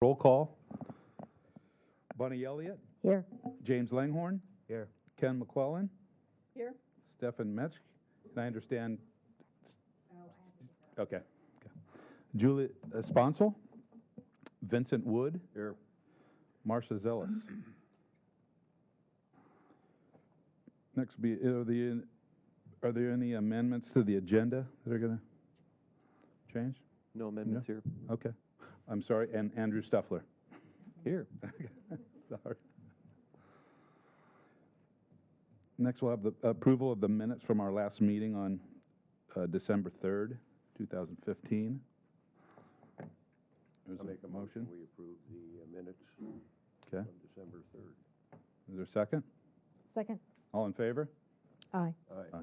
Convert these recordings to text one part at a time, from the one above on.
Roll call. Bonnie Elliott, Here. James Langhorn, Here. Ken McClellan, Here. Stefan Metsch. Can I understand? Okay. Julie Sponsel, Vincent Wood. Here. Marcia Zellis. Next will be, are there any amendments to the agenda that are going to change? No amendments here. Okay. I'm sorry, and Andrew Stuffler. Here. Sorry. Next, we'll have the approval of the minutes from our last meeting on December 3rd, 2015. I'll make a motion. We approve the minutes Okay. on December 3rd. Is there a second? Second. All in favor? Aye. Aye.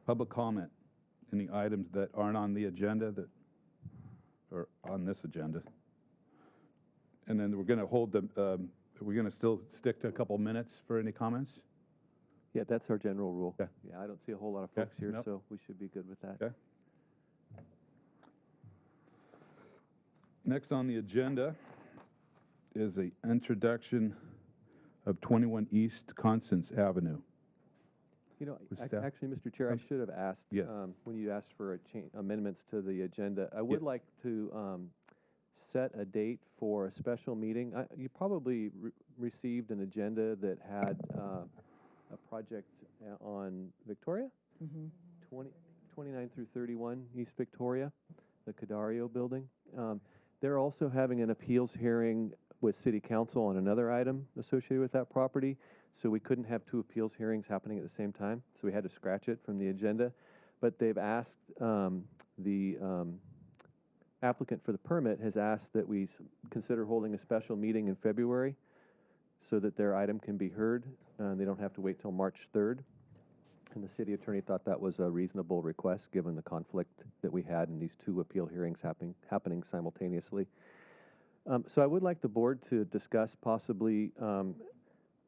Public comment. Any items that aren't on the agenda that are on this agenda? And then we're going to hold the, we're going to still stick to a couple minutes for any comments? Yeah, that's our general rule. Yeah. Yeah, I don't see a whole lot of Okay. folks here, Nope. so we should be good with that. Okay. Next on the agenda is the introduction of 21 East Constance Avenue. You know, With staff. actually, Mr. Chair, I should have asked, Yes. when you asked for amendments to the agenda, I would like to set a date for a special meeting. You probably received an agenda that had a project on Victoria, 29 through 31 East Victoria, the Cadario building. They're also having an appeals hearing with City Council on another item associated with that property, so we couldn't have two appeals hearings happening at the same time, so we had to scratch it from the agenda. But they've asked, the applicant for the permit has asked that we consider holding a special meeting in February so that their item can be heard. They don't have to wait till March 3rd. And the city attorney thought that was a reasonable request given the conflict that we had in these two appeal hearings happening simultaneously. So I would like the board to discuss possibly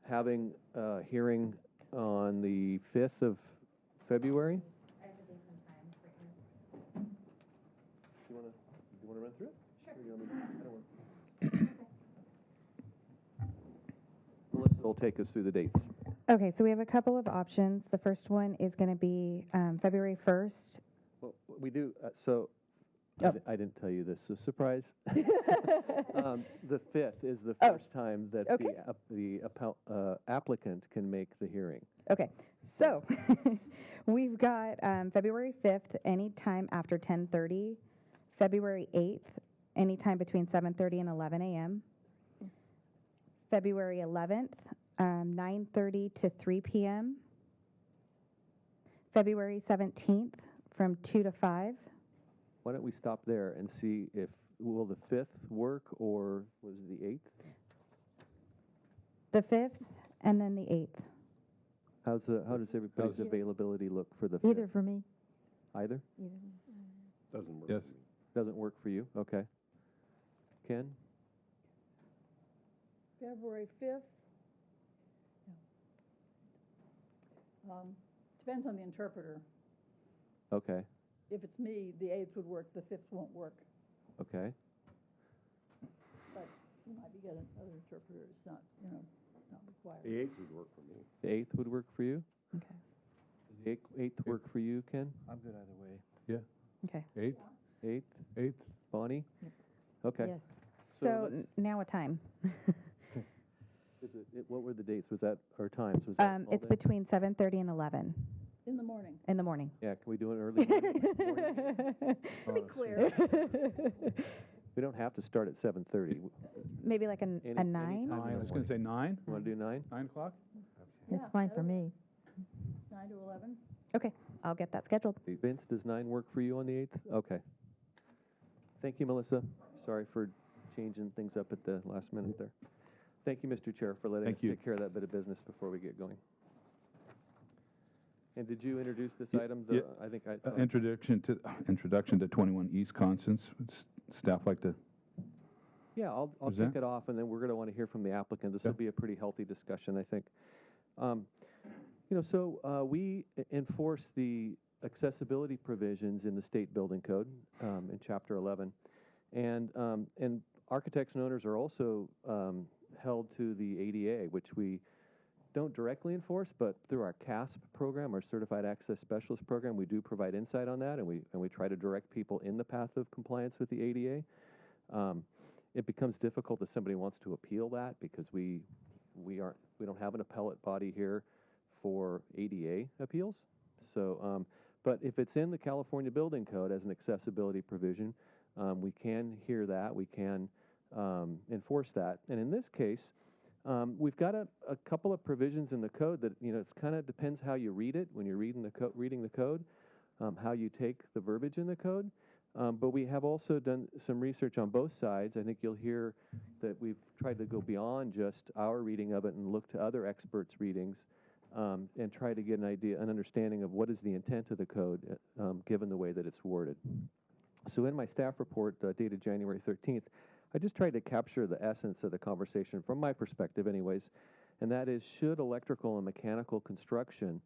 having a hearing on the 5th of February. I have to leave some time for you. You want to run through it? Sure. Or you want me to? I don't want. Melissa will take us through the dates. Okay, so we have a couple of options. The first one is going to be February 1st. Well, we do, so Oh. I didn't tell you this, so surprise. The 5th is the Oh. first time that Okay. the applicant can make the hearing. Okay, so we've got February 5th, anytime after 10:30. February 8th, anytime between 7:30 and 11 a.m. February 11th, 9:30 to 3 p.m. February 17th, from 2 to 5. Why don't we stop there and see if, will the 5th work, or was it the 8th? The 5th, and then the 8th. How does everybody's availability look for the 5th? Either for me. Either? Doesn't work. Yes. for me. Doesn't work for you? Okay. Ken? February 5th? Depends on the interpreter. Okay. If it's me, the 8th would work, the 5th won't work. Okay. But you might be getting other interpreter, it's not, not required. The 8th would work for me. The 8th would work for you? Okay. Does the 8th work for you, Ken? I'm good either way. Okay. 8th? 8th? 8th? Bonnie? Okay. Yes. So let's- now a time. What were the dates? Was that, or times? Was that all It's day? between 7:30 and 11 In the morning. in the morning. Yeah, can we do it early morning? Be clear. We don't have to start at 7:30. Maybe like a Any 9? time. 9. I was going to say 9. You want to do 9? 9 o'clock? Yeah, It's fine for that'll me. 9 to 11. Okay, I'll get that scheduled. Vince, does 9 work for you on the 8th? Okay. Thank you, Melissa. Sorry for changing things up at the last minute there. Thank you, Mr. Chair, for letting Thank us you. take care of that bit of business before we get going. And did you introduce this Yeah, item? yeah. I think I. Introduction to 21 East Constance. Would staff like to? Yeah, I'll Present? kick it off, and then we're going to want to hear from the applicant. This will Okay. be a pretty healthy discussion, I think. We enforce the accessibility provisions in the state building code in Chapter 11, and architects and owners are also held to the ADA, which we don't directly enforce, but through our CASP program, our Certified Access Specialist program, we do provide insight on that, and we try to direct people in the path of compliance with the ADA. It becomes difficult if somebody wants to appeal that because we don't have an appellate body here for ADA appeals. So, but if it's in the California Building Code as an accessibility provision, we can hear that, we can enforce that. And in this case, we've got a couple of provisions in the code that, it's kind of depends how you read it when you're reading the code, how you take the verbiage in the code. But we have also done some research on both sides. I think you'll hear that we've tried to go beyond just our reading of it and look to other experts' readings and try to get an understanding of what is the intent of the code given the way that it's worded. So in my staff report dated January 13th, I just tried to capture the essence of the conversation from my perspective anyways, and that is, should electrical and mechanical construction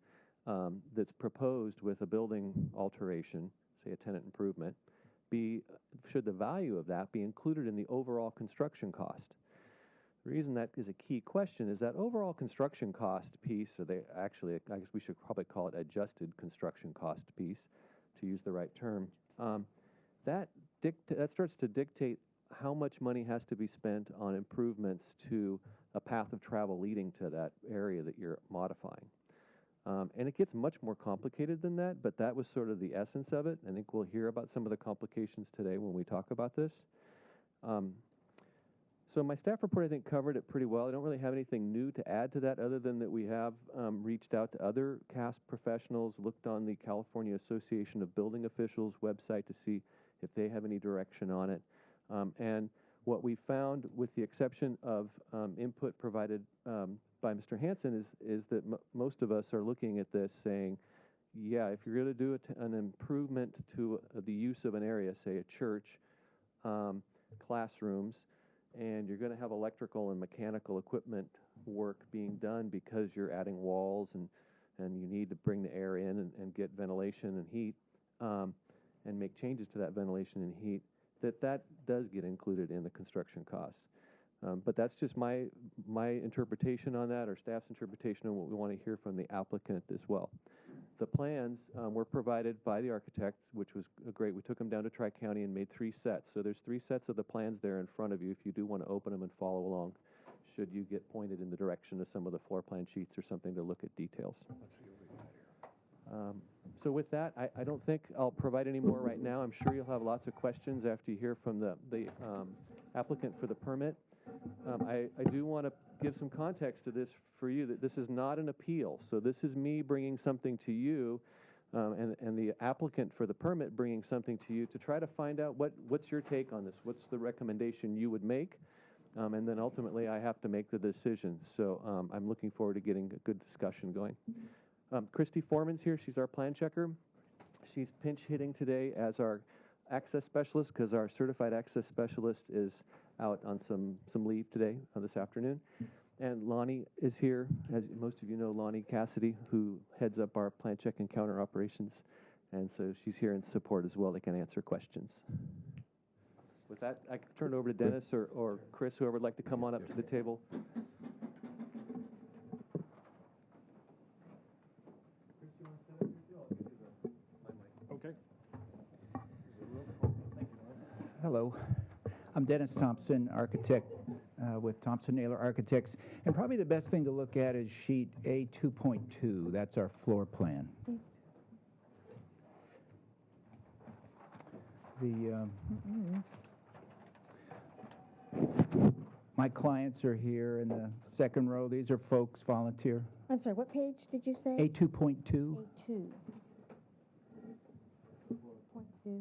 that's proposed with a building alteration, say a tenant improvement, should the value of that be included in the overall construction cost? The reason that is a key question is that overall construction cost piece, or I guess we should probably call it adjusted construction cost piece, to use the right term, that starts to dictate how much money has to be spent on improvements to a path of travel leading to that area that you're modifying. And it gets much more complicated than that, but that was sort of the essence of it. I think we'll hear about some of the complications today when we talk about this. So my staff report, I think, covered it pretty well. I don't really have anything new to add to that other than that we have reached out to other CASP professionals, looked on the California Association of Building Officials website to see if they have any direction on it. And what we found, with the exception of input provided by Mr. Hansen, is that most of us are looking at this saying, yeah, if you're going to do an improvement to the use of an area, say a church, classrooms, and you're going to have electrical and mechanical equipment work being done because you're adding walls and you need to bring the air in and get ventilation and heat and make changes to that ventilation and heat, that does get included in the construction costs. But that's just my interpretation on that, or staff's interpretation on what we want to hear from the applicant as well. The plans were provided by the architect, which was great. We took them down to Tri-County and made 3 sets. So there's 3 sets of the plans there in front of you if you do want to open them and follow along, should you get pointed in the direction of some of the floor plan sheets or something to look at details. So with that, I don't think I'll provide any more right now. I'm sure you'll have lots of questions after you hear from the applicant for the permit. I do want to give some context to this for you, that this is not an appeal. So this is me bringing something to you and the applicant for the permit bringing something to you to try to find out what's your take on this, what's the recommendation you would make, and then ultimately I have to make the decision. So I'm looking forward to getting a good discussion going. Christy Foreman's here. She's our plan checker. She's pinch hitting today as our access specialist because our certified access specialist is out on some leave today, this afternoon. And Lonnie is here, as most of you know, Lonnie Cassidy, who heads up our plan check and counter operations. And so she's here in support as well. They can answer questions. With that, I can turn it over to Dennis or Chris, whoever would like to come on up to the table. Okay. Hello, I'm Dennis Thompson, architect with Thompson Naylor Architects, and probably the best thing to look at is sheet A2.2. That's our floor plan. My clients are here in the second row. These are folks, volunteer. I'm sorry, what page did you say? A2.2. A2.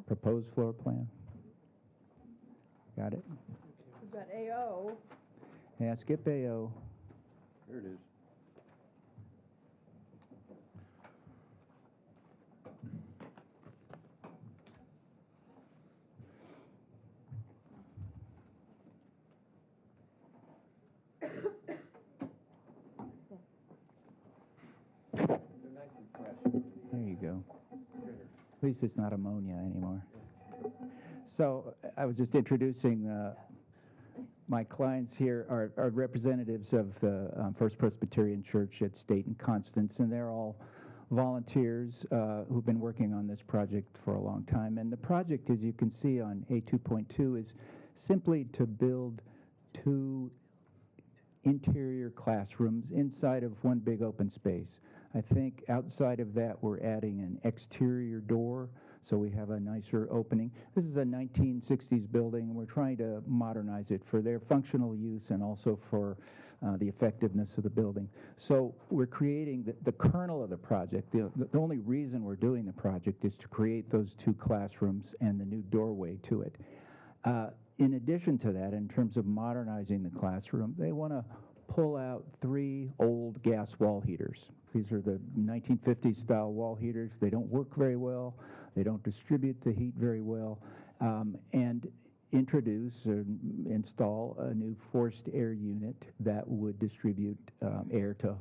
Proposed floor plan. Got it? We've got AO. Yeah, skip AO. Here it is. go. At least it's not ammonia anymore. So I was just introducing my clients here are representatives of the First Presbyterian Church at State and Constance, and they're all volunteers who've been working on this project for a long time. And the project, as you can see on A2.2, is simply to build 2 interior classrooms inside of one big open space. I think outside of that, we're adding an exterior door, so we have a nicer opening. This is a 1960s building, and we're trying to modernize it for their functional use and also for the effectiveness of the building. So we're creating the kernel of the project. The only reason we're doing the project is to create those 2 classrooms and the new doorway to it. In addition to that, in terms of modernizing the classroom, they want to pull out 3 old gas wall heaters. These are the 1950s style wall heaters. They don't work very well. They don't distribute the heat very well. And introduce or install a new forced air unit that would distribute air to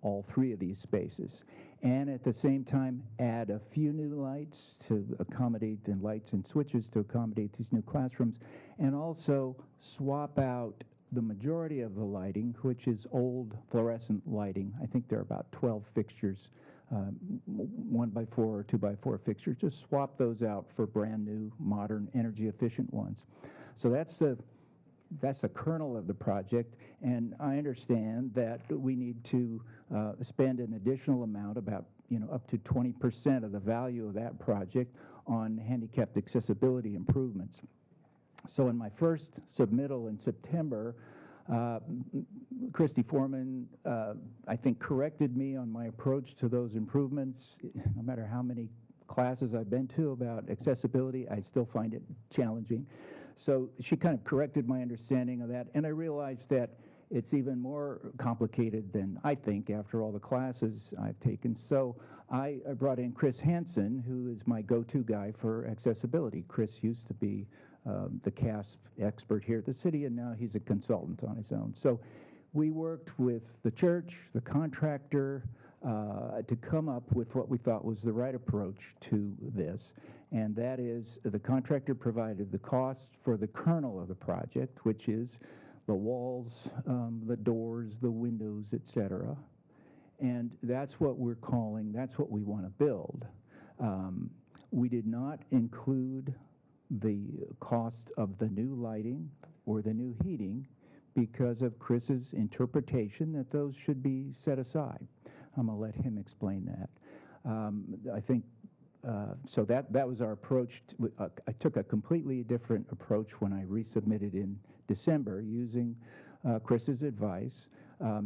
all 3 of these spaces. And at the same time, add a few new lights to accommodate, and lights and switches to accommodate these new classrooms, and also swap out the majority of the lighting, which is old fluorescent lighting. I think there are about 12 fixtures, 1x4 or 2x4 fixtures. Just swap those out for brand new, modern, energy efficient ones. So that's the kernel of the project, and I understand that we need to spend an additional amount, about up to 20% of the value of that project, on handicapped accessibility improvements. So in my first submittal in September, Christy Foreman, I think, corrected me on my approach to those improvements. No matter how many classes I've been to about accessibility, I still find it challenging. So she kind of corrected my understanding of that, and I realized that it's even more complicated than I think after all the classes I've taken. So I brought in Chris Hansen, who is my go-to guy for accessibility. Chris used to be the CASP expert here at the city, and now he's a consultant on his own. So we worked with the church, the contractor, to come up with what we thought was the right approach to this, and that is the contractor provided the cost for the kernel of the project, which is the walls, the doors, the windows, etc. And that's what we're calling, that's what we want to build. We did not include the cost of the new lighting or the new heating because of Chris's interpretation that those should be set aside. I'm going to let him explain that. I think, so that was our approach. I took a completely different approach when I resubmitted in December using Chris's advice.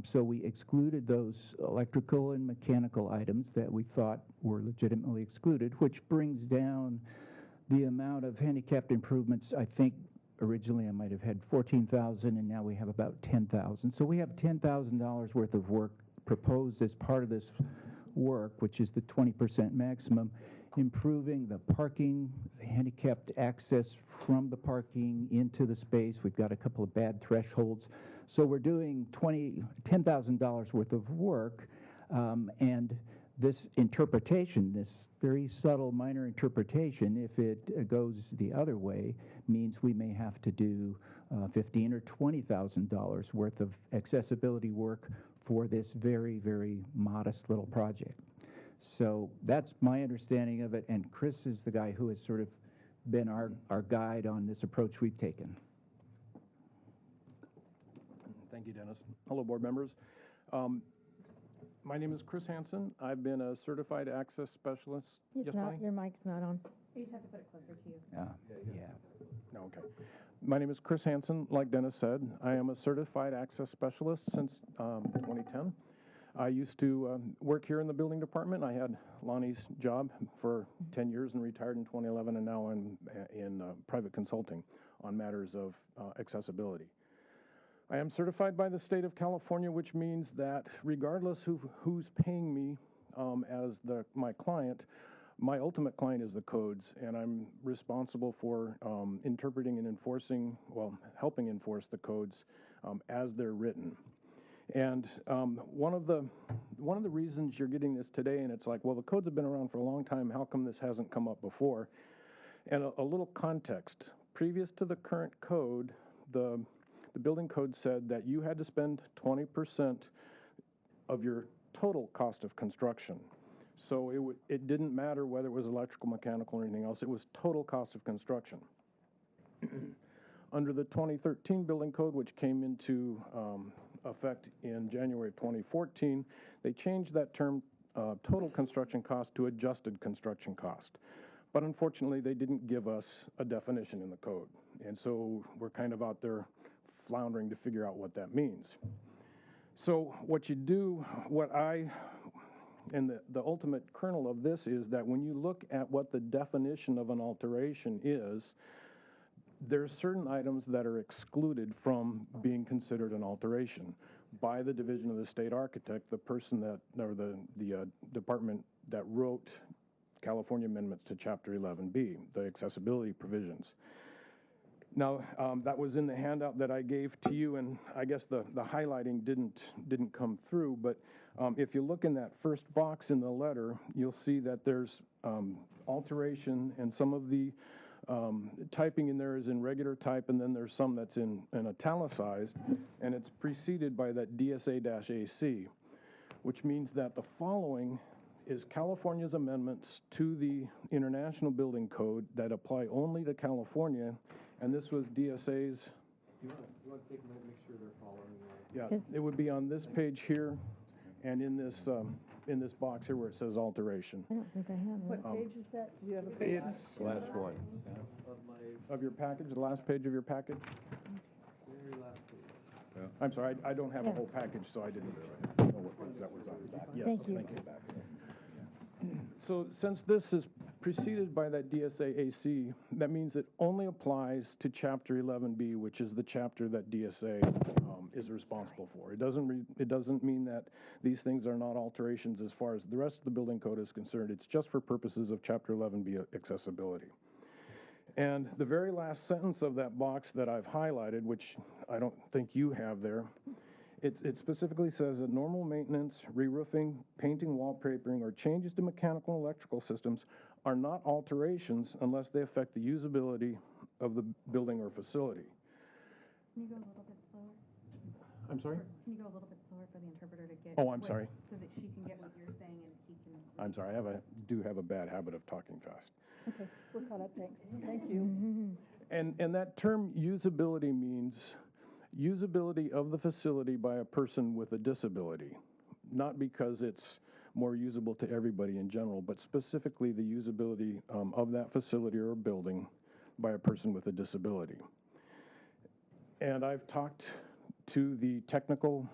So we excluded those electrical and mechanical items that we thought were legitimately excluded, which brings down the amount of handicapped improvements. I think originally I might have had 14,000, and now we have about 10,000. So we have $10,000 worth of work proposed as part of this work, which is the 20% maximum, improving the parking, the handicapped access from the parking into the space. We've got a couple of bad thresholds. So we're doing $10,000 worth of work, and this interpretation, this very subtle minor interpretation, if it goes the other way, means we may have to do $15,000 or $20,000 worth of accessibility work for this very, very modest little project. So that's my understanding of it, and Chris is the guy who has sort of been our guide on this approach we've taken. Thank you, Dennis. Hello, board members. My name is Chris Hansen. I've been a certified access specialist. It's Yes, not, Bonnie? your mic's not on. You just have to put it closer to you. Yeah. No, okay. My name is Chris Hansen. Like Dennis said, I am a certified access specialist since 2010. I used to work here in the building department. I had Lonnie's job for 10 years and retired in 2011, and now I'm in private consulting on matters of accessibility. I am certified by the state of California, which means that regardless who's paying me as my client, my ultimate client is the codes, and I'm responsible for interpreting and enforcing, well, helping enforce the codes as they're written. And one of the reasons you're getting this today, and it's like, well, the codes have been around for a long time. How come this hasn't come up before? And a little context. Previous to the current code, the building code said that you had to spend 20% of your total cost of construction. So it didn't matter whether it was electrical, mechanical, or anything else. It was total cost of construction. Under the 2013 building code, which came into effect in January of 2014, they changed that term total construction cost to adjusted construction cost. But unfortunately, they didn't give us a definition in the code. And so we're kind of out there floundering to figure out what that means. So what you do, and the ultimate kernel of this is that when you look at what the definition of an alteration is, there's certain items that are excluded from being considered an alteration by the Division of the State Architect, the person that, or the department that wrote California amendments to Chapter 11B, the accessibility provisions. Now, that was in the handout that I gave to you, and I guess the highlighting didn't come through, but if you look in that first box in the letter, you'll see that there's alteration, and some of the typing in there is in regular type, and then there's some that's in italicized, and it's preceded by that DSA-AC, which means that the following is California's amendments to the International Building Code that apply only to California, and this was DSA's. You want to take a minute, make sure they're following Yeah, it would be on this page here, and in this box here where it says alteration. I don't think I have What it. page is that? Do you have a page? It's Last one. of your package, the last page of your package. very last page. I'm sorry, I don't have a Yeah. whole package, so I didn't know what page that was on. Yes, Thank you. So since this is preceded by that DSA-AC, that means it only applies to Chapter 11B, which is the chapter that DSA is responsible for. It doesn't mean that these things are not alterations as far as the rest of the building code is concerned. It's just for purposes of Chapter 11B accessibility. And the very last sentence of that box that I've highlighted, which I don't think you have there, it specifically says that normal maintenance, re-roofing, painting, wallpapering, or changes to mechanical and electrical systems are not alterations unless they affect the usability of the building or facility. Can you go a little bit slower? I'm sorry? Can you go a little bit slower for the interpreter to get? Oh, I'm sorry. So that she can get what you're saying and he can. I'm sorry, I do have a bad habit of talking fast. Okay, we're caught up, thanks. Thank you. And that term usability means usability of the facility by a person with a disability, not because it's more usable to everybody in general, but specifically the usability of that facility or building by a person with a disability. And I've talked to the technical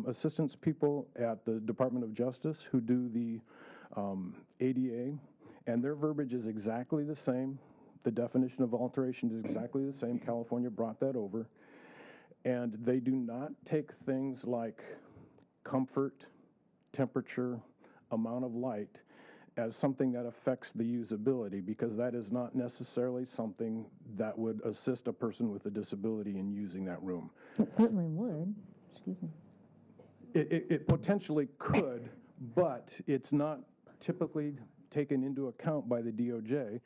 assistance people at the Department of Justice who do the ADA, and their verbiage is exactly the same. The definition of alteration is exactly the same. California brought that over. And they do not take things like comfort, temperature, amount of light as something that affects the usability, because that is not necessarily something that would assist a person with a disability in using that room. It certainly would. Excuse me. It potentially could, but it's not typically taken into account by the DOJ.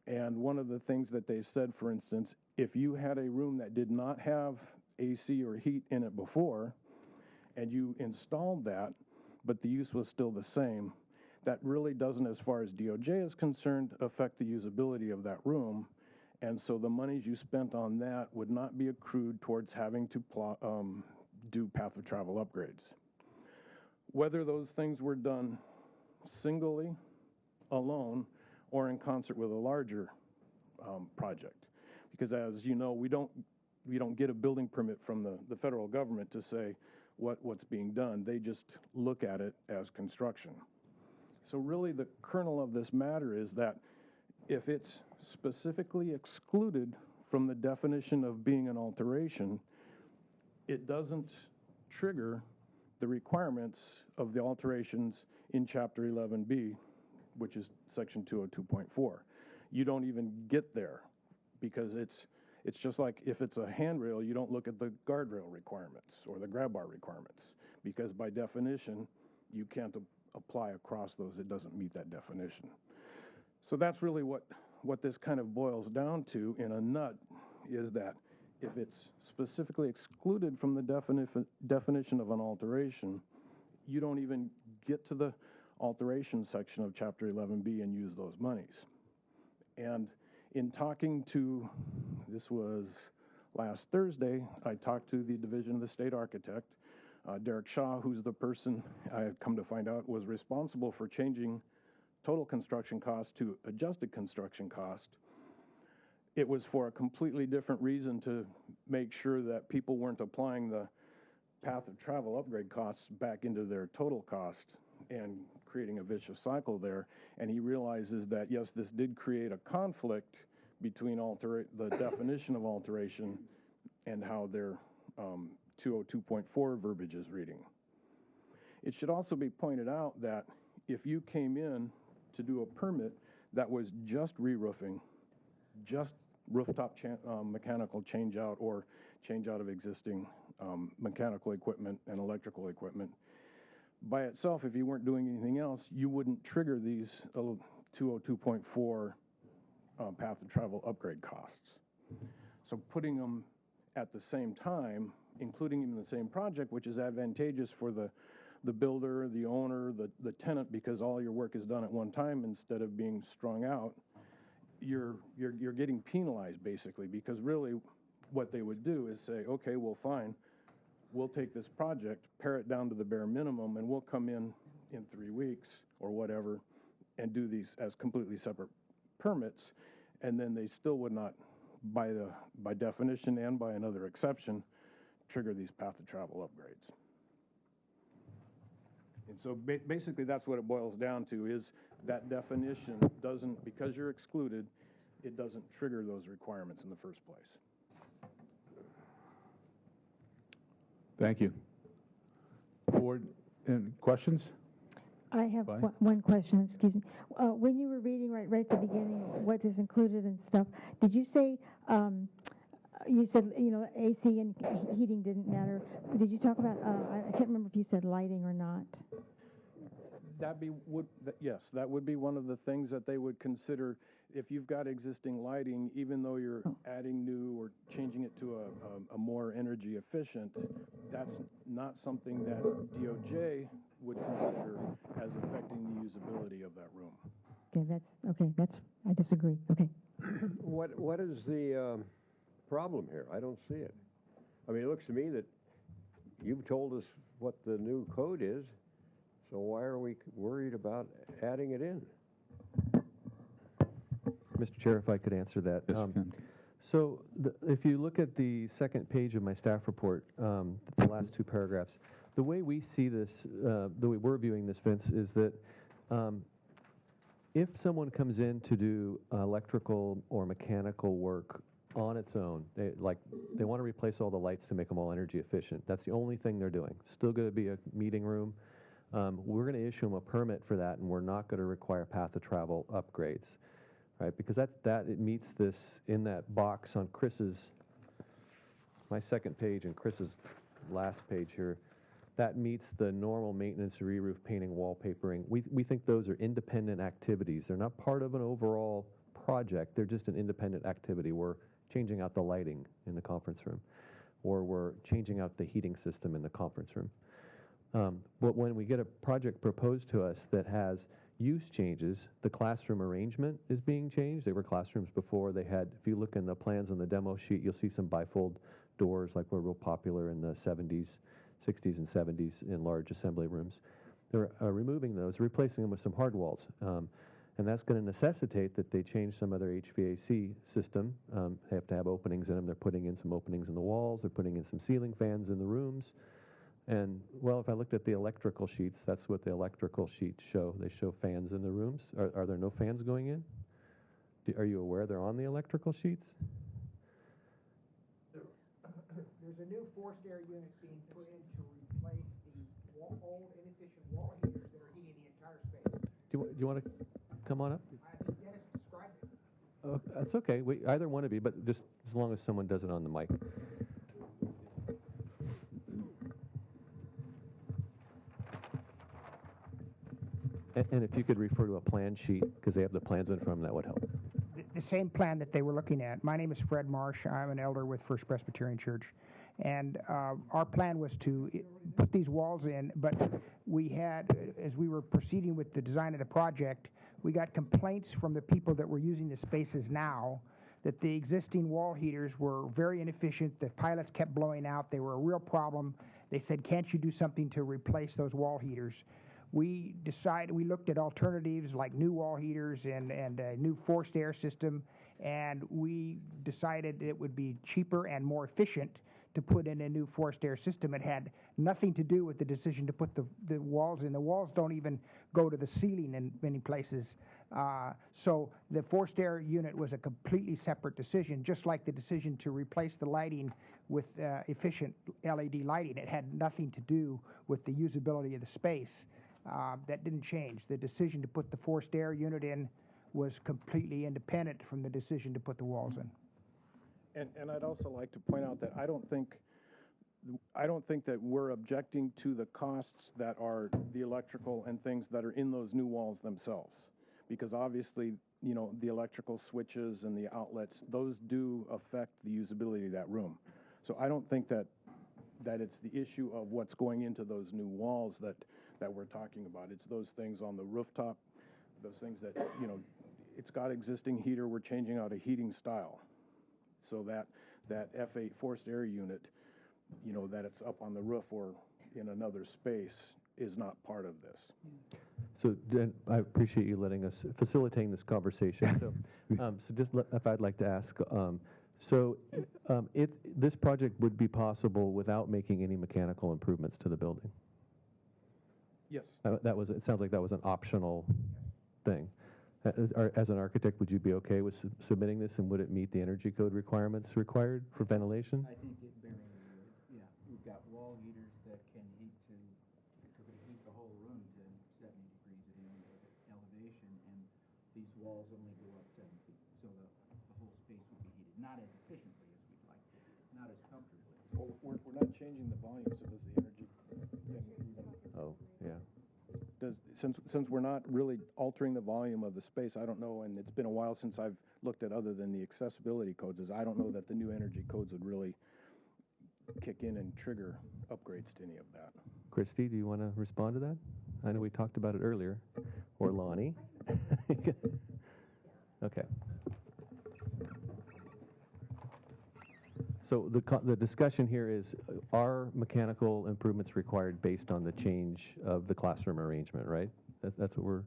And one of the things that they've said, for instance, if you had a room that did not have AC or heat in it before, and you installed that, but the use was still the same, that really doesn't, as far as DOJ is concerned, affect the usability of that room. And so the monies you spent on that would not be accrued towards having to do path of travel upgrades. Whether those things were done singly, alone, or in concert with a larger project. Because as you know, we don't get a building permit from the federal government to say what's being done. They just look at it as construction. So really the kernel of this matter is that if it's specifically excluded from the definition of being an alteration, it doesn't trigger the requirements of the alterations in Chapter 11B, which is Section 202.4. You don't even get there, because it's just like if it's a handrail, you don't look at the guardrail requirements or the grab bar requirements, because by definition, you can't apply across those. It doesn't meet that definition. So that's really what this kind of boils down to in a nut, is that if it's specifically excluded from the definition of an alteration, you don't even get to the alteration section of Chapter 11B and use those monies. And in talking to, this was last Thursday, I talked to the Division of the State Architect, Derek Shaw, who's the person I had come to find out was responsible for changing total construction cost to adjusted construction cost. It was for a completely different reason, to make sure that people weren't applying the path of travel upgrade costs back into their total cost and creating a vicious cycle there. And he realizes that, yes, this did create a conflict between the definition of alteration and how their 202.4 verbiage is reading. It should also be pointed out that if you came in to do a permit that was just re-roofing, just rooftop mechanical change out or change out of existing mechanical equipment and electrical equipment, by itself, if you weren't doing anything else, you wouldn't trigger these 202.4 path of travel upgrade costs. So putting them at the same time, including them in the same project, which is advantageous for the builder, the owner, the tenant, because all your work is done at one time instead of being strung out, you're getting penalized basically, because really what they would do is say, okay, well, fine, we'll take this project, pare it down to the bare minimum, and we'll come in 3 weeks or whatever and do these as completely separate permits, and then they still would not, by definition and by another exception, trigger these path of travel upgrades. And so basically that's what it boils down to, is that definition doesn't, because you're excluded, it doesn't trigger those requirements in the first place. Thank you. Board, any questions? I have Bye. one question, excuse me. When you were reading right at the beginning what is included and stuff, did you say, you said, AC and heating didn't matter. Did you talk about, I can't remember if you said lighting or not. Yes, that would be one of the things that they would consider. If you've got existing lighting, even though you're adding new or changing it to a more energy efficient, that's not something that DOJ would consider as affecting the usability of that room. Okay, I disagree. Okay. What is the problem here? I don't see it. I mean, it looks to me that you've told us what the new code is, so why are we worried about adding it in? Mr. Chair, if I could answer that. Yes, you can. So if you look at the second page of my staff report, the last two paragraphs, the way we see this, the way we're viewing this, Vince, is that if someone comes in to do electrical or mechanical work on its own, they want to replace all the lights to make them all energy efficient. That's the only thing they're doing. Still going to be a meeting room. We're going to issue them a permit for that, and we're not going to require path of travel upgrades. Right, because it meets this in that box on my second page and Chris's last page here. That meets the normal maintenance, re-roof, painting, wallpapering. We think those are independent activities. They're not part of an overall project. They're just an independent activity. We're changing out the lighting in the conference room, or we're changing out the heating system in the conference room. But when we get a project proposed to us that has use changes, the classroom arrangement is being changed. They were classrooms before. They had, if you look in the plans on the demo sheet, you'll see some bifold doors like were real popular in the 60s and 70s in large assembly rooms. They're removing those, replacing them with some hard walls. And that's going to necessitate that they change some of their HVAC system. They have to have openings in them. They're putting in some openings in the walls. They're putting in some ceiling fans in the rooms. And, well, if I looked at the electrical sheets, that's what the electrical sheets show. They show fans in the rooms. Are there no fans going in? Are you aware they're on the electrical sheets? There's a new forced air unit being put in to replace the old inefficient wall heaters that are heating the entire space. Do you want to come on up? I think Dennis described it. Oh, that's okay. Either one of you, but just as long as someone does it on the mic. And if you could refer to a plan sheet, because they have the plans in front of them, that would help. The same plan that they were looking at. My name is Fred Marsh. I'm an elder with First Presbyterian Church. And our plan was to put these walls in, but we had, as we were proceeding with the design of the project, we got complaints from the people that were using the spaces now that the existing wall heaters were very inefficient. The pilots kept blowing out. They were a real problem. They said, can't you do something to replace those wall heaters? We looked at alternatives like new wall heaters and a new forced air system, and we decided it would be cheaper and more efficient to put in a new forced air system. It had nothing to do with the decision to put the walls in. The walls don't even go to the ceiling in many places. So the forced air unit was a completely separate decision, just like the decision to replace the lighting with efficient LED lighting. It had nothing to do with the usability of the space. That didn't change. The decision to put the forced air unit in was completely independent from the decision to put the walls in. And I'd also like to point out that I don't think that we're objecting to the costs that are the electrical and things that are in those new walls themselves, because obviously, the electrical switches and the outlets, those do affect the usability of that room. So I don't think that it's the issue of what's going into those new walls that we're talking about. It's those things on the rooftop, those things that, it's got existing heater, we're changing out a heating style. So that F8 forced air unit, that it's up on the roof or in another space is not part of this. So Dan, I appreciate you facilitating this conversation. So, if I'd like to ask, if this project would be possible without making any mechanical improvements to the building? Yes. It sounds like that was an optional thing. As an architect, would you be okay with submitting this, and would it meet the energy code requirements required for ventilation? I think it very would. Yeah, we've got wall heaters that can heat the whole room to 70 degrees at elevation, and these walls only go up 7 feet, so the whole space would be heated. Not as efficiently as we'd like to, not as comfortably. Well, we're not changing the volume, so does the energy thing even? Oh, yeah. Since we're not really altering the volume of the space, I don't know, and it's been a while since I've looked at other than the accessibility codes, I don't know that the new energy codes would really kick in and trigger upgrades to any of that. Christy, do you want to respond to that? I know we talked about it earlier. Or Lonnie? Okay. So the discussion here is, are mechanical improvements required based on the change of the classroom arrangement, right? That's what we're...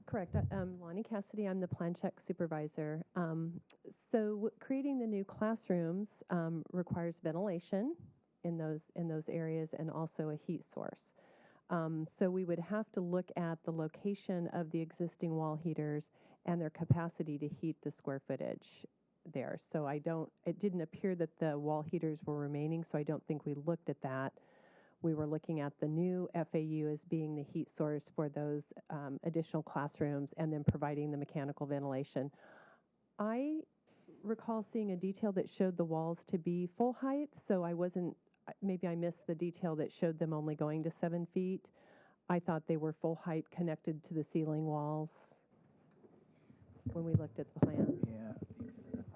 Correct. Lonnie Cassidy, I'm the plan check supervisor. So creating the new classrooms requires ventilation in those areas and also a heat source. So we would have to look at the location of the existing wall heaters and their capacity to heat the square footage there. So it didn't appear that the wall heaters were remaining, so I don't think we looked at that. We were looking at the new FAU as being the heat source for those additional classrooms and then providing the mechanical ventilation. I recall seeing a detail that showed the walls to be full height, so maybe I missed the detail that showed them only going to 7 feet. I thought they were full height connected to the ceiling walls when we looked at the plans. Yeah,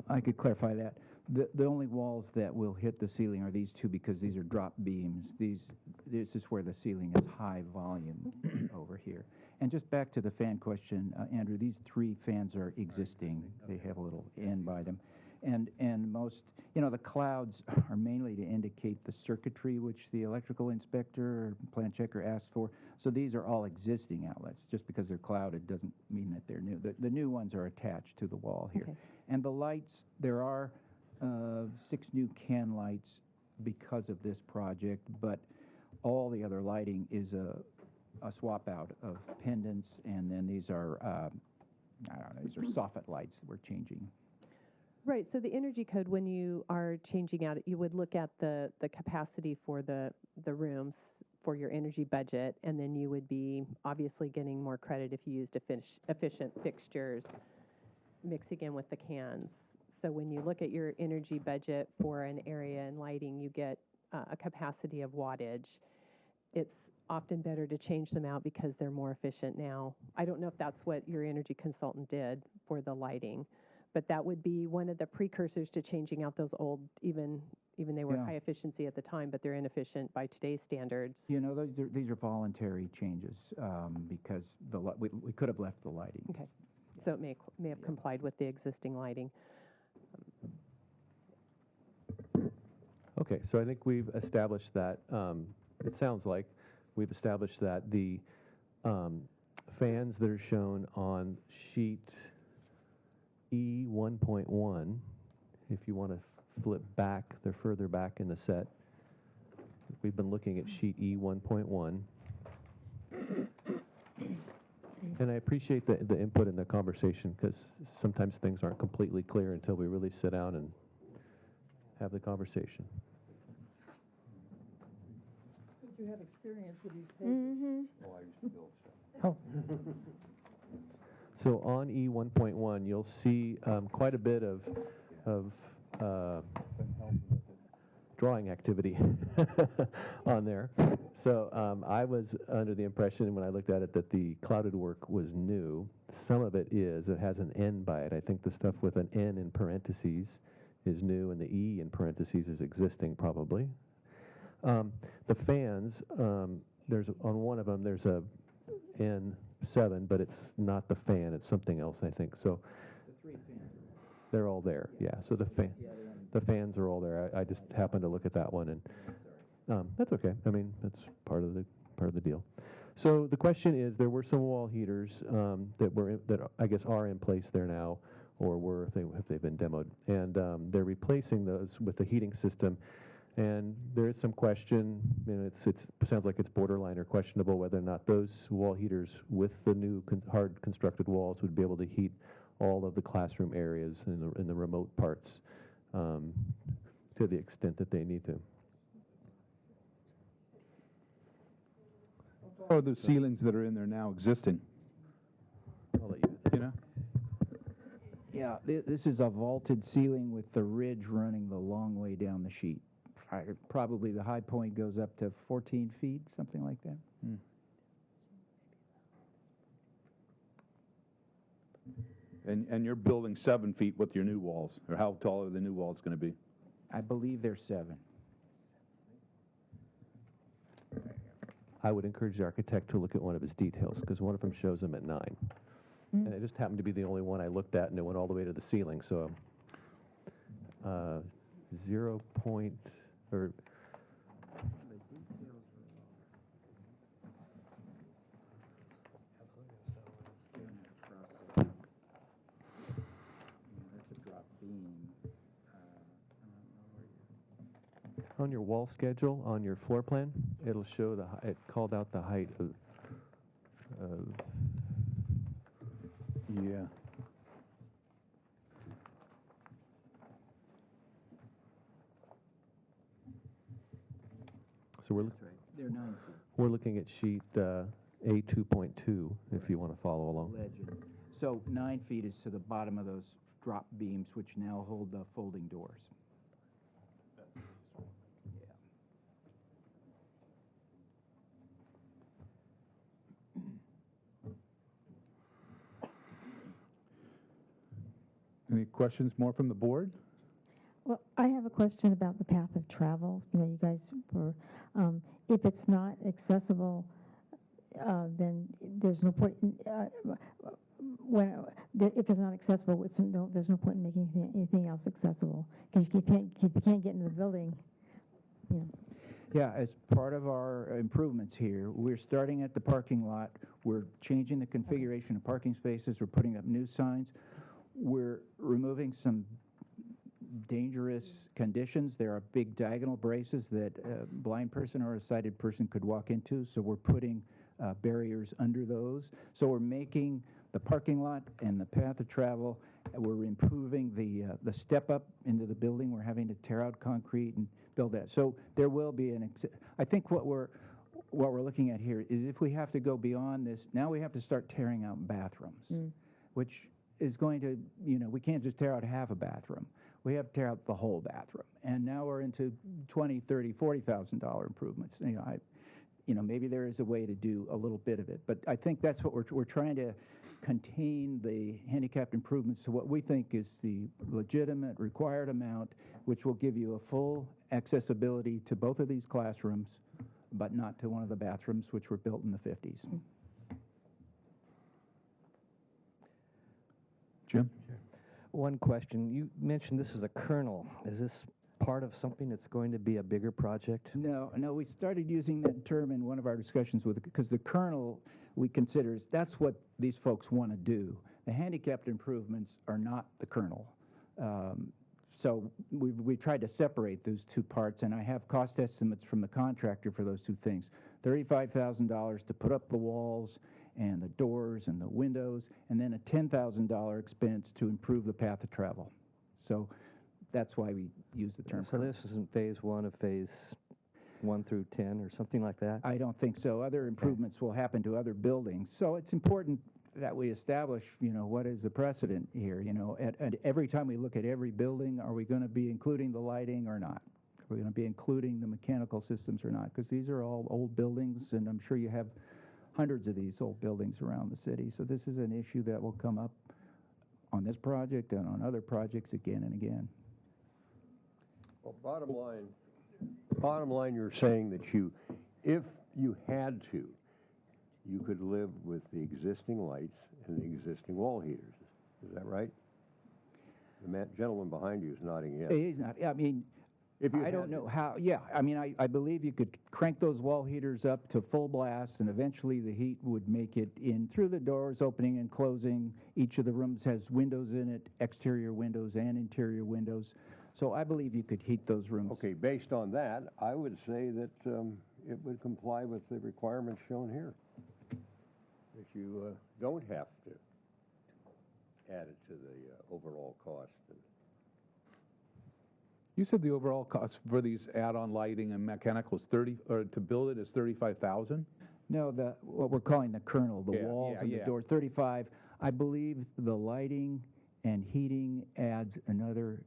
I could clarify that. The only walls that will hit the ceiling are these two, because these are drop beams. This is where the ceiling is high volume over here. And just back to the fan question, Andrew, these 3 fans are existing. They have a little end by them. And most, the clouds are mainly to indicate the circuitry which the electrical inspector or plan checker asked for. So these are all existing outlets. Just because they're clouded doesn't mean that they're new. The new ones are attached to the wall here. Okay. And the lights, there are 6 new can lights because of this project, but all the other lighting is a swap out of pendants, and then these are, these are soffit lights that we're changing. Right, so the energy code, when you are changing out, you would look at the capacity for the rooms for your energy budget, and then you would be obviously getting more credit if you used efficient fixtures mixing in with the cans. So when you look at your energy budget for an area and lighting, you get a capacity of wattage. It's often better to change them out because they're more efficient now. I don't know if that's what your energy consultant did for the lighting, but that would be one of the precursors to changing out those old, even they were Yeah. high efficiency at the time, but they're inefficient by today's standards. You know, these are voluntary changes because we could have left the lighting. Okay, so it may have complied with the existing lighting. Okay, so I think we've established that, it sounds like we've established that the fans that are shown on sheet E 1.1, if you want to flip back, they're further back in the set. We've been looking at sheet E 1.1. And I appreciate the input in the conversation because sometimes things aren't completely clear until we really sit down and have the conversation. But you have experience with these papers. Oh, I used to build stuff. So on E 1.1, you'll see quite a bit of drawing activity on there. So I was under the impression when I looked at it that the clouded work was new. Some of it is. It has an N by it. I think the stuff with an N in parentheses is new, and the E in parentheses is existing probably. The fans, there's on one of them there's a N7, but it's not the fan. It's something else, I think. So The 3 fans. they're all there. Yeah. So the fans are all there. I just happened to look at that one, and that's okay. I mean, that's part of the deal. So the question is, there were some wall heaters that I guess are in place there now, or were if they've been demoed, and they're replacing those with the heating system. And there is some question, it sounds like it's borderline or questionable whether or not those wall heaters with the new hard constructed walls would be able to heat all of the classroom areas in the remote parts to the extent that they need to. Or the ceilings that are in there now existing, I'll let you. you know? Yeah, this is a vaulted ceiling with the ridge running the long way down the sheet. Probably the high point goes up to 14 feet, something like that. And you're building 7 feet with your new walls, or how tall are the new walls going to be? I believe they're 7. I would encourage the architect to look at one of his details because one of them shows him at 9. And it just happened to be the only one I looked at, and it went all the way to the ceiling. So 0 point, or on your wall schedule, on your floor plan, it'll show it called out the height of Yeah. so They're 9 feet. we're looking at sheet A2.2 if you want to follow along. Legend. So 9 feet is to the bottom of those drop beams, which now hold the folding doors. Any questions more from the board? Well, I have a question about the path of travel. You guys were, if it's not accessible, then there's no point. If it's not accessible, there's no point in making anything else accessible because if you can't get into the building, Yeah, as part of our improvements here, we're starting at the parking lot. We're changing the configuration of parking spaces. We're putting up new signs. We're removing some dangerous conditions. There are big diagonal braces that a blind person or a sighted person could walk into, so we're putting barriers under those. So we're making the parking lot and the path of travel. We're improving the step up into the building. We're having to tear out concrete and build that. So there will be I think what we're looking at here is if we have to go beyond this, now we have to start tearing out bathrooms, which is going to, we can't just tear out half a bathroom. We have to tear out the whole bathroom. And now we're into $20,000, $30,000, $40,000 improvements. maybe there is a way to do a little bit of it. But I think that's what we're trying to contain the handicapped improvements to what we think is the legitimate required amount, which will give you a full accessibility to both of these classrooms, but not to one of the bathrooms which were built in the 50s. Jim? One question. You mentioned this is a kernel. Is this part of something that's going to be a bigger project? No, we started using that term in one of our discussions because the kernel we consider that's what these folks want to do. The handicapped improvements are not the kernel. So we tried to separate those two parts, and I have cost estimates from the contractor for those two things. $35,000 to put up the walls and the doors and the windows, and then a $10,000 expense to improve the path of travel. So that's why we use the term. So this isn't phase 1 of phase 1 through 10 or something like that? I don't think so. Other improvements will happen to other buildings. So it's important that we establish, what is the precedent here? At every time we look at every building, are we going to be including the lighting or not? Are we going to be including the mechanical systems or not? Because these are all old buildings, and I'm sure you have hundreds of these old buildings around the city. So this is an issue that will come up on this project and on other projects again and again. Well, bottom line, you're saying that if you had to, you could live with the existing lights and the existing wall heaters. Is that right? The gentleman behind you is nodding yes. He's not. I mean, I don't know how. Yeah, I mean, I believe you could crank those wall heaters up to full blast, and eventually the heat would make it in through the doors, opening and closing. Each of the rooms has windows in it, exterior windows and interior windows. So I believe you could heat those rooms. Okay, based on that, I would say that it would comply with the requirements shown here. That you don't have to add it to the overall cost. You said the overall cost for these add-on lighting and mechanicals to build it is $35,000? No, what we're calling the kernel, the walls and the doors, 35. I believe the lighting and heating adds another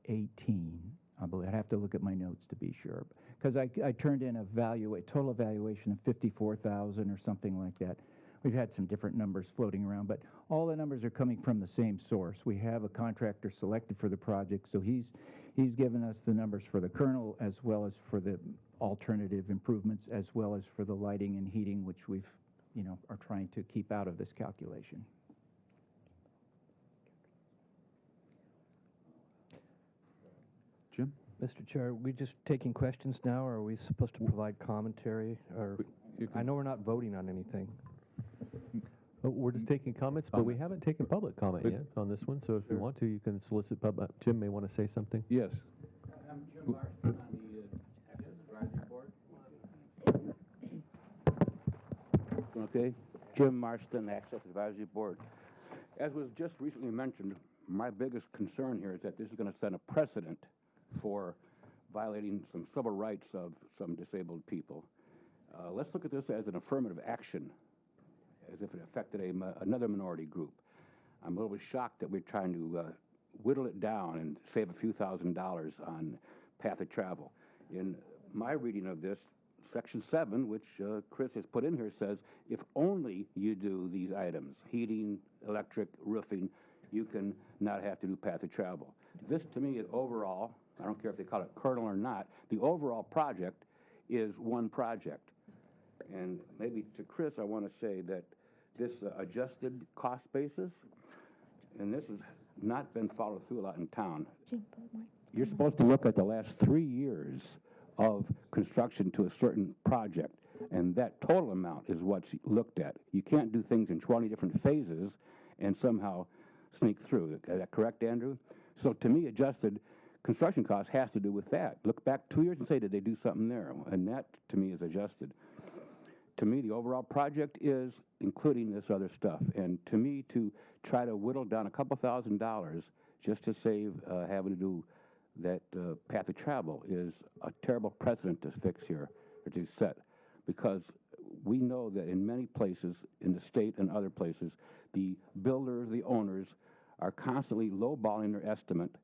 18. I believe I'd have to look at my notes to be sure, because I turned in a total evaluation of 54,000 or something like that. We've had some different numbers floating around, but all the numbers are coming from the same source. We have a contractor selected for the project, so he's given us the numbers for the kernel as well as for the alternative improvements as well as for the lighting and heating, which we've are trying to keep out of this calculation. Jim? Mr. Chair, are we just taking questions now, or are we supposed to provide commentary? Or I know we're not voting on anything. We're just taking comments, but we haven't taken public comment yet on this one. So if you want to, you can solicit public. Jim may want to say something. Yes. I'm Jim Marston on the Access Advisory Board. Okay, Jim Marston, Access Advisory Board. As was just recently mentioned, my biggest concern here is that this is going to set a precedent for violating some civil rights of some disabled people. Let's look at this as an affirmative action, as if it affected another minority group. I'm a little bit shocked that we're trying to whittle it down and save a few $1,000s on path of travel. In my reading of this, Section 7, which Chris has put in here, says if only you do these items, heating, electric, roofing, you can not have to do path of travel. This, to me, is overall, I don't care if they call it kernel or not, the overall project is one project. And maybe to Chris, I want to say that this adjusted cost basis, and this has not been followed through a lot in town. You're supposed to look at the last 3 years of construction to a certain project, and that total amount is what's looked at. You can't do things in 20 different phases and somehow sneak through. Is that correct, Andrew? So to me, adjusted construction cost has to do with that. Look back 2 years and say, did they do something there? And that, to me, is adjusted. To me, the overall project is including this other stuff. And to me, to try to whittle down a couple $1,000s just to save having to do that path of travel is a terrible precedent to fix here, or to set. Because we know that in many places in the state and other places, the builders, the owners, are constantly lowballing their estimate,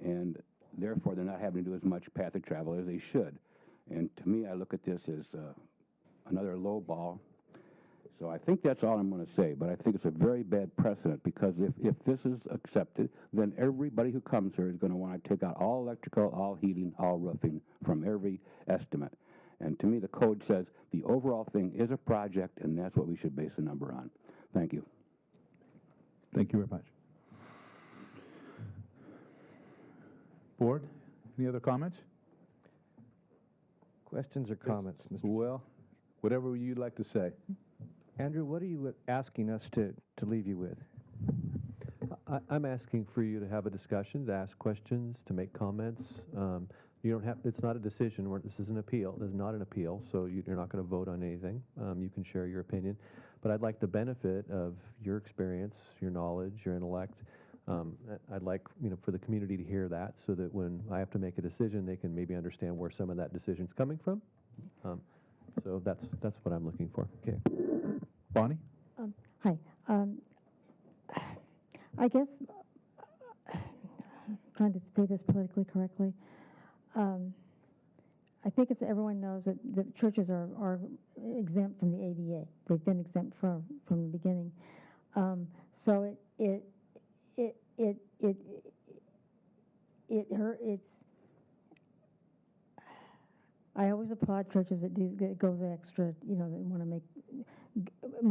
and therefore they're not having to do as much path of travel as they should. And to me, I look at this as another low ball. So I think that's all I'm going to say, but I think it's a very bad precedent because if this is accepted, then everybody who comes here is going to want to take out all electrical, all heating, all roofing from every estimate. And to me, the code says the overall thing is a project, and that's what we should base the number on. Thank you. Thank you very much. Board, any other comments? Questions or comments, Mr. Well, whatever you'd like to say. Andrew, what are you asking us to leave you with? I'm asking for you to have a discussion, to ask questions, to make comments. You don't have. It's not a decision. This is an appeal. This is not an appeal, so you're not going to vote on anything. You can share your opinion, but I'd like the benefit of your experience, your knowledge, your intellect. I'd like for the community to hear that, so that when I have to make a decision, they can maybe understand where some of that decision's coming from. So that's what I'm looking for. Okay. Bonnie? Hi. I guess, trying to say this politically correctly, I think it's everyone knows that the churches are exempt from the ADA. They've been exempt from the beginning. So I always applaud churches that go the extra, that want to make a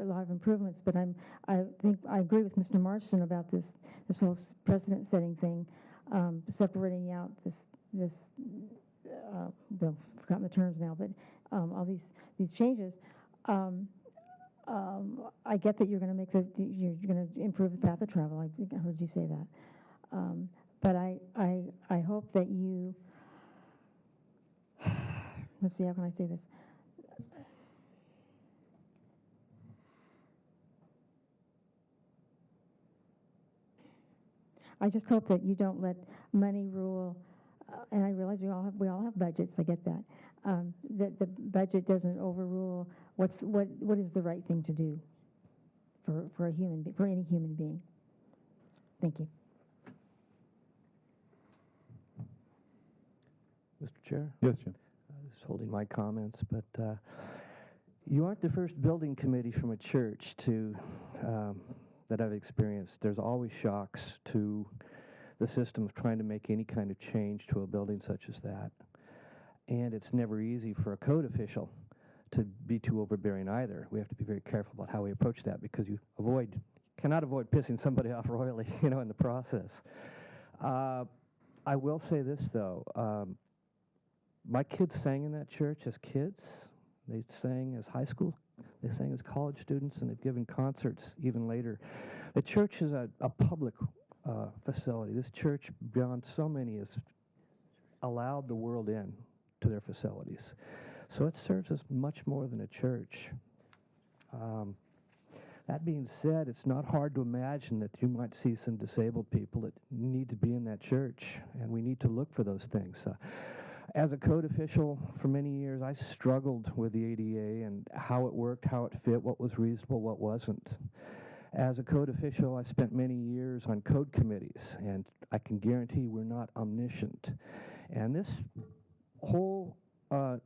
lot of improvements. But I think I agree with Mr. Marston about this whole precedent-setting thing, separating out this I've forgotten the terms now, but all these changes. I get that you're going to you're going to improve the path of travel. I think I heard you say that. But I hope that you. Let's see, how can I say this? I just hope that you don't let money rule, and I realize we all have budgets. I get that. That the budget doesn't overrule what is the right thing to do for any human being. Thank you. Mr. Chair? Yes, Jim. I was holding my comments, but you aren't the first building committee from a church that I've experienced. There's always shocks to the system of trying to make any kind of change to a building such as that. And it's never easy for a code official to be too overbearing either. We have to be very careful about how we approach that because you cannot avoid pissing somebody off royally, in the process. I will say this, though. My kids sang in that church as kids. They sang as high school. They sang as college students, and they've given concerts even later. The church is a public facility. This church, beyond so many, has allowed the world in to their facilities. So it serves as much more than a church. That being said, it's not hard to imagine that you might see some disabled people that need to be in that church, and we need to look for those things. As a code official for many years, I struggled with the ADA and how it worked, how it fit, what was reasonable, what wasn't. As a code official, I spent many years on code committees, and I can guarantee we're not omniscient. And this whole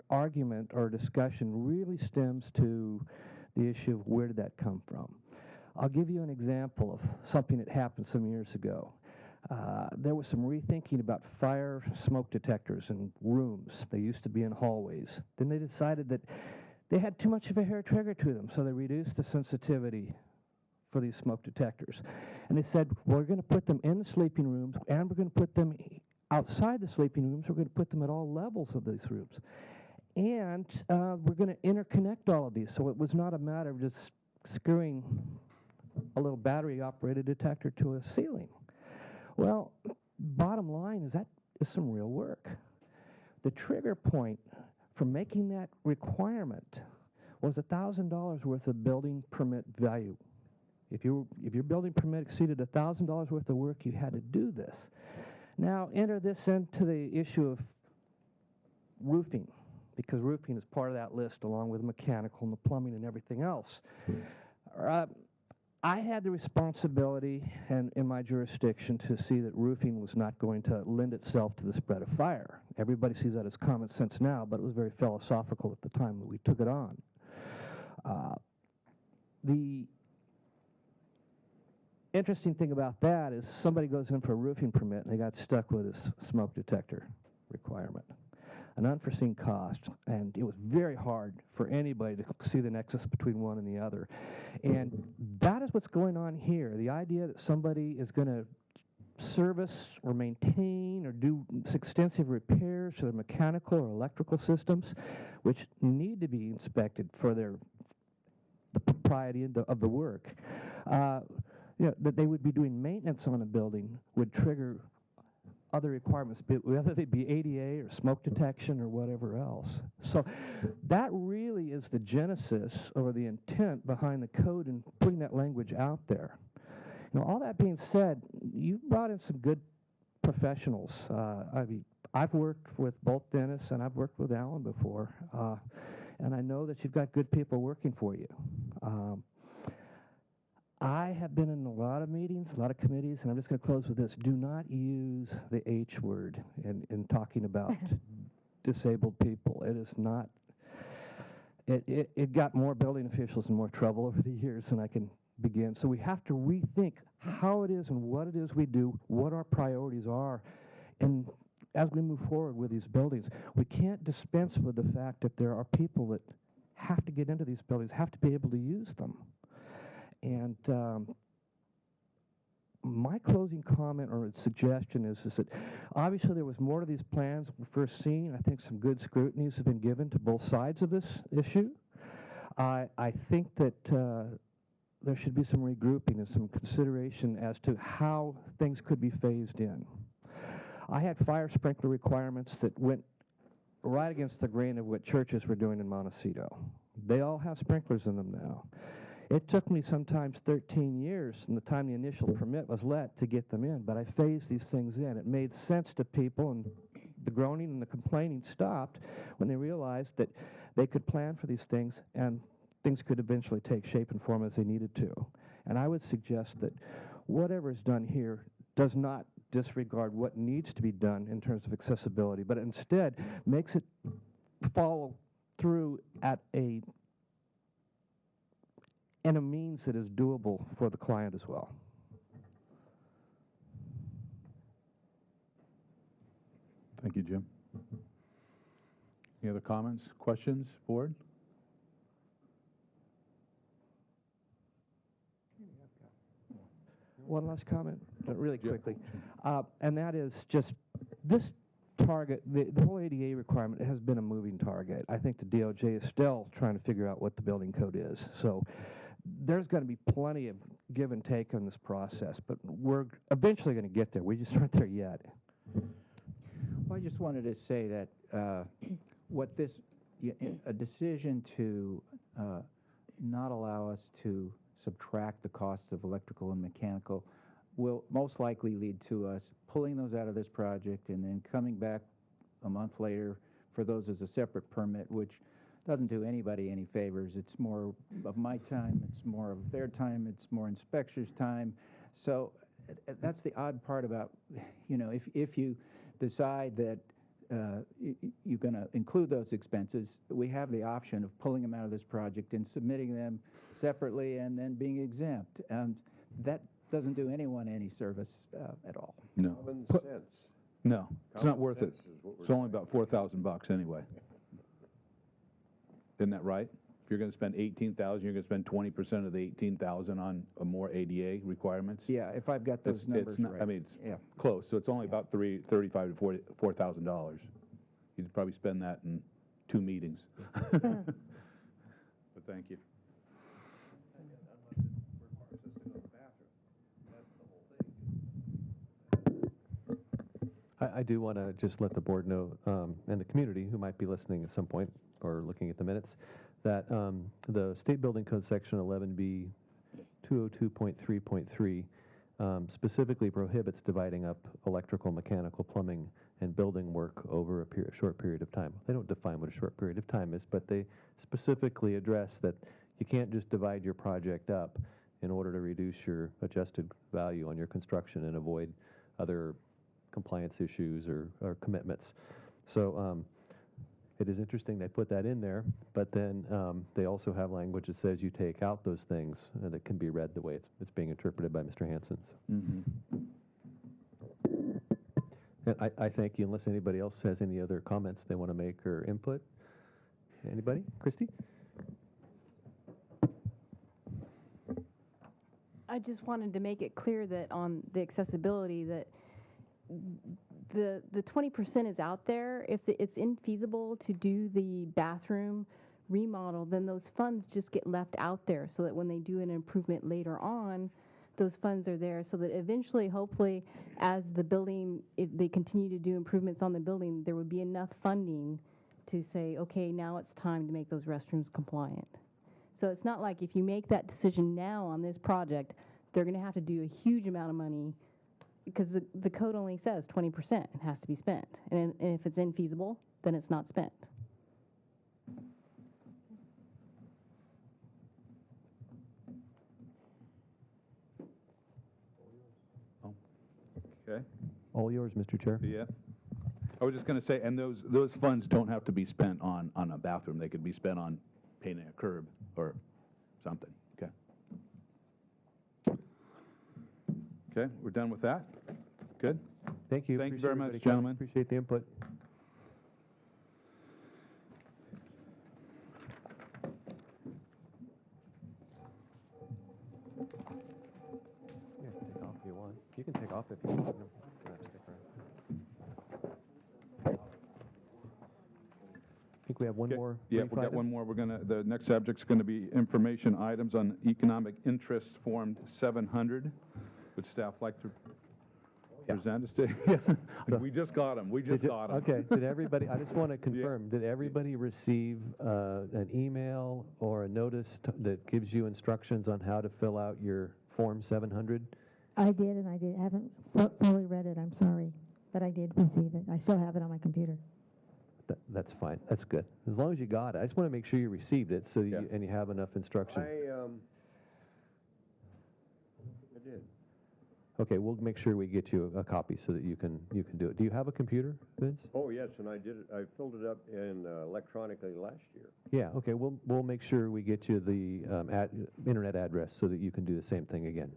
argument or discussion really stems to the issue of where did that come from. I'll give you an example of something that happened some years ago. There was some rethinking about fire smoke detectors in rooms. They used to be in hallways. Then they decided that they had too much of a hair trigger to them, so they reduced the sensitivity for these smoke detectors. And they said, we're going to put them in the sleeping rooms, and we're going to put them outside the sleeping rooms. We're going to put them at all levels of these rooms. And we're going to interconnect all of these, so it was not a matter of just screwing a little battery-operated detector to a ceiling. Well, bottom line is that is some real work. The trigger point for making that requirement was $1,000 worth of building permit value. If your building permit exceeded $1,000 worth of work, you had to do this. Now, enter this into the issue of roofing, because roofing is part of that list along with mechanical and the plumbing and everything else. I had the responsibility and in my jurisdiction to see that roofing was not going to lend itself to the spread of fire. Everybody sees that as common sense now, but it was very philosophical at the time that we took it on. The interesting thing about that is somebody goes in for a roofing permit and they got stuck with this smoke detector requirement. An unforeseen cost, and it was very hard for anybody to see the nexus between one and the other. And that is what's going on here. The idea that somebody is going to service or maintain or do extensive repairs to their mechanical or electrical systems, which need to be inspected for the propriety of the work. That they would be doing maintenance on a building would trigger other requirements, whether they be ADA or smoke detection or whatever else. So that really is the genesis or the intent behind the code and putting that language out there. All that being said, you've brought in some good professionals. I've worked with both Dennis and I've worked with Alan before, and I know that you've got good people working for you. I have been in a lot of meetings, a lot of committees, and I'm just going to close with this. Do not use the H word in talking about disabled people. It is not, it got more building officials in more trouble over the years than I can begin. So we have to rethink how it is and what it is we do, what our priorities are. And as we move forward with these buildings, we can't dispense with the fact that there are people that have to get into these buildings, have to be able to use them. And my closing comment or suggestion is that obviously there was more to these plans we first seen. I think some good scrutinies have been given to both sides of this issue. I think that there should be some regrouping and some consideration as to how things could be phased in. I had fire sprinkler requirements that went right against the grain of what churches were doing in Montecito. They all have sprinklers in them now. It took me sometimes 13 years from the time the initial permit was let to get them in, but I phased these things in. It made sense to people, and the groaning and the complaining stopped when they realized that they could plan for these things and things could eventually take shape and form as they needed to. And I would suggest that whatever is done here does not disregard what needs to be done in terms of accessibility, but instead makes it follow through in a means that is doable for the client as well. Thank you, Jim. Any other comments, questions, board? One last comment, really quickly, and that is just this target, the whole ADA requirement has been a moving target. I think the DOJ is still trying to figure out what the building code is. So there's going to be plenty of give and take on this process, but we're eventually going to get there. We just aren't there yet. Well, I just wanted to say that a decision to not allow us to subtract the costs of electrical and mechanical will most likely lead to us pulling those out of this project and then coming back a month later for those as a separate permit, which doesn't do anybody any favors. It's more of my time, it's more of their time, it's more inspectors' time. So that's the odd part about, if you decide that you're going to include those expenses, we have the option of pulling them out of this project and submitting them separately and then being exempt. And that doesn't do anyone any service at all. No. Common sense. No, it's not worth it. Sense is what we're It's only about $4,000 anyway. Isn't that right? If you're going to spend $18,000, you're going to spend 20% of the $18,000 on more ADA requirements. Yeah, if I've got those numbers not, right. I mean, it's close. So it's only about $35,000 to $4,000. You'd probably spend that in 2 meetings. But thank you. I do want to just let the board know, and the community who might be listening at some point or looking at the minutes, that the State Building Code Section 11B 202.3.3 specifically prohibits dividing up electrical, mechanical, plumbing, and building work over a short period of time. They don't define what a short period of time is, but they specifically address that you can't just divide your project up in order to reduce your adjusted value on your construction and avoid other compliance issues or commitments. So it is interesting they put that in there, but then they also have language that says you take out those things and it can be read the way it's being interpreted by Mr. Hansen. And I thank you, unless anybody else has any other comments they want to make or input. Anybody? Christy? I just wanted to make it clear that on the accessibility that the 20% is out there. If it's infeasible to do the bathroom remodel, then those funds just get left out there so that when they do an improvement later on, those funds are there so that eventually, hopefully, as the building, if they continue to do improvements on the building, there would be enough funding to say, okay, now it's time to make those restrooms compliant. So it's not like if you make that decision now on this project, they're going to have to do a huge amount of money because the code only says 20% has to be spent. And if it's infeasible, then it's not spent. Okay. All yours, Mr. Chair. Yeah. I was just going to say, and those funds don't have to be spent on a bathroom. They could be spent on painting a curb or something. Okay. Okay, we're done with that. Good. Thank you. Thank you Appreciate very much, everybody coming. gentlemen. Appreciate the input. You guys can take off if you want. You can take off if you want. You don't have to stick around. I think we have one more. Yeah, brief we've got item. one more. The next subject's going to be information items on economic interest form 700. Would staff like to present us to? We just got them. We just got them. Okay. Did everybody? I just want to confirm. Did everybody receive an email or a notice that gives you instructions on how to fill out your form 700? I did, and I haven't fully read it. I'm sorry, but I did receive it. I still have it on my computer. That's fine. That's good. As long as you got it. I just want to make sure you received it, so and you have enough instruction. I did. Okay, we'll make sure we get you a copy so that you can do it. Do you have a computer, Vince? Oh yes, and I did it. I filled it up in electronically last year. Yeah. Okay. We'll make sure we get you the internet address so that you can do the same thing again.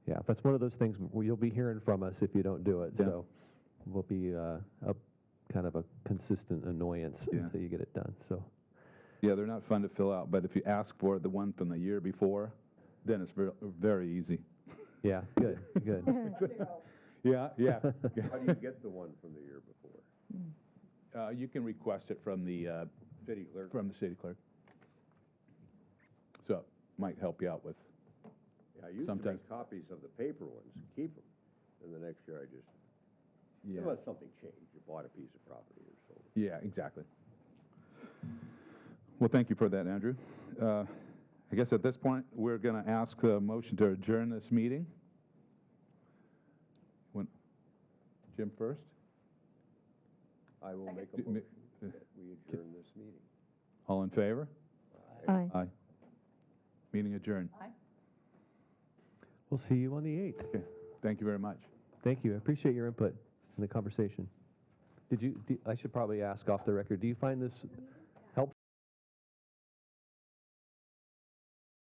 Yeah. That's one of those things where you'll be hearing from us if you don't do it. Yeah. So we'll be a kind of a consistent annoyance until you get it done. So. Yeah, they're not fun to fill out, but if you ask for the one from the year before, then it's very easy. Yeah, good. Yeah. How do you get the one from the year before? You can request it from the city clerk. From the city clerk. So it might help you out with. Yeah, I used to make copies of the paper ones, keep them, and the next year I just unless something changed, you bought a piece of property or sold it. Yeah, exactly. Well, thank you for that, Andrew. I guess at this point, we're going to ask the motion to adjourn this meeting. Jim first? I will make a motion that we adjourn this meeting. All in favor? Aye. Aye. Meeting adjourned. Aye. We'll see you on the 8th. Okay. Thank you very much. Thank you. I appreciate your input in the conversation. I should probably ask off the record, do you find this